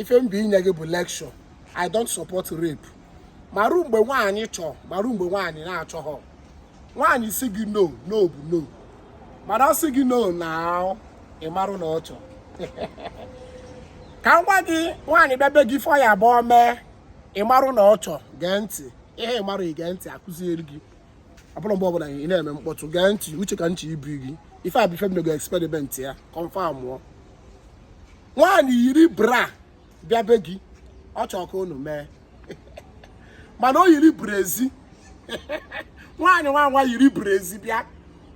ife mbi inye gị bụ lecture. I don't support rape. Maru mgbe nwaanyị chọ, maru mgbe nwaanyị na-achọ ha. Nwaanyị si gị no, no bụ no. Mana ọ sị gị no now, ị marụ na ọ chọ. Ka ngwa gị nwaanyị bebe gị fọ ya abụọ mee, ị marụ na ọ chọ, gee ntị. Ihe ị marụ ige ntị akụziere gị. Abụrụ mgbe ọbụla ị na-eme mkpọtụ, gee ntị, uche ka nchi ibi gị. Ife a bụ ife mmego experiment ya, confirm mụọ. Nwaanyị yiri bra bịa be gị, ọ chọ ka unu mee. Mana o yiri brezi. Nwaanyị nwa yiri brezi bịa.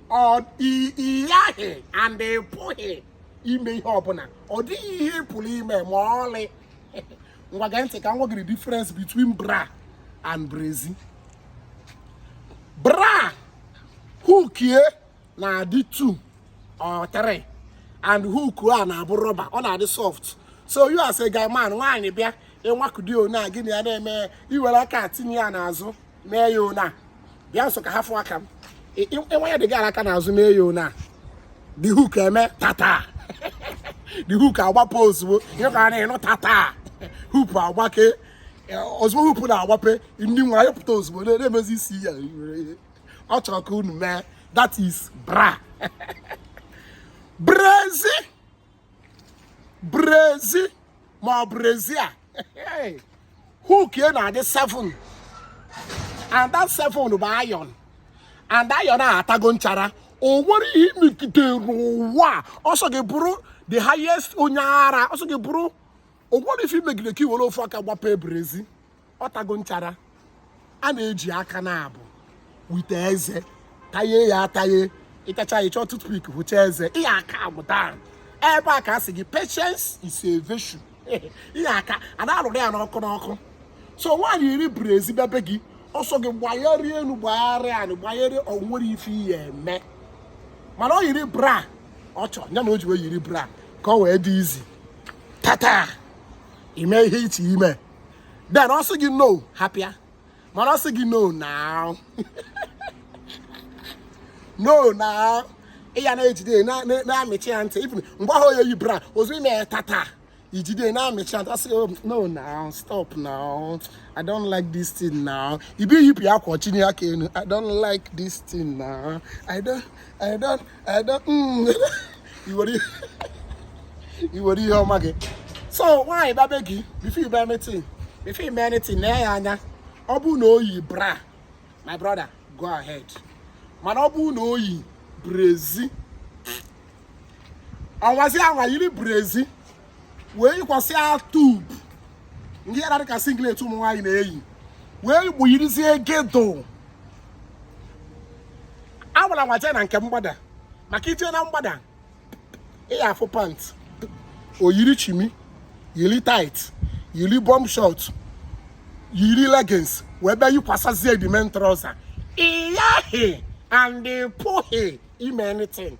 Ọ iyaghị and pụghị ime ihe ọbụla. Ọ dịghị ihe pụrụ ime ma ọlị. Ngwa gee ntị ka m gwa gị difference between bra and brezi. Bra hook ye na-adị 2 or 3 and hook a na-abụ rọba, ọ na-adị soft. So you as a guy man, nwaanyị bịa ịnwakụdi ona gịnị ya na-eme iwere aka tinye ya n'azụ mee ya ona. Bịa nso ka hafụ aka m. Enwe ya dị gara aka n'azụ mee ya ona. The hook eme tata. The hook agbapụ ozugbo. Ihe ka na-enụ tata. Hoop agbake. Ozugbo hoop na-agbape, ndị nwa ya pụta ozugbo na-emezi isi ya. Ọ chọrọ ka unu mee. That is bra. Brezi. Brezi. Ma brezi a. Hook ya na-adị 7. And that 7 bụ iron. And iron a-atago nchara. O nwere ihe imekite n'ụwa. Ọsọ gị bụrụ the highest onye ara. Ọsọ gị bụrụ o nwere ife imegide ka iwere ofu aka gbape brezi. Ọ tago nchara. A na-eji aka na-abụ wite eze. Taye ya ataye. Ịtacha ịchọ toothpick hụcha eze. Ihe aka amụta. Ebe a ka a sị gị patience is a virtue. Ihe aka a na-alụrụ ya n'ọkụ. So nwaanyị yiri brezi bebe gị. Ọsọ gị gbanyere enu gbanyere anụ gbanyere onwere ife ihe eme. Mana ọ yiri bra. Ọ chọ nya na o ji wee yiri bra ka ọ wee dị izi. Tata. Ime ihe iti ime. Then ọ sị gị no, hapịa. Mana ọ sị gị no now. No now. Ịya na-ejide na-amịchi ya ntị. Mgbe ahụ ya yi bra, ozu ime tata. Ijide na-amịchi ya ntị. Ọ sị no now, stop now. I don't like this thing now. Ibi yipụ ya akwa chinye aka enu. I don't like this thing now. I don't. Iwere ihe ọma gị. So nwaanyị babe gị, before you buy anything, before you buy anything, na ya anya. Ọ bụ na oyi bra, my brother, go ahead. Mana ọ bụ na oyi brezi. Ọnwazi anwa yiri brezi. Wee yikwasị a tube. Ndị ya ka singlet ụmụ nwaanyị na-eyi. Wee gbu yirizie gedo. Awala nwaje na nke mgbada. Maka ije na mgbada. Ịya afụ pant. O yiri chimi. Yiri tight. Yiri bomb short. Yiri leggings. Webe yikwasazie the main trouser. Iyahe and the pohe ime anything.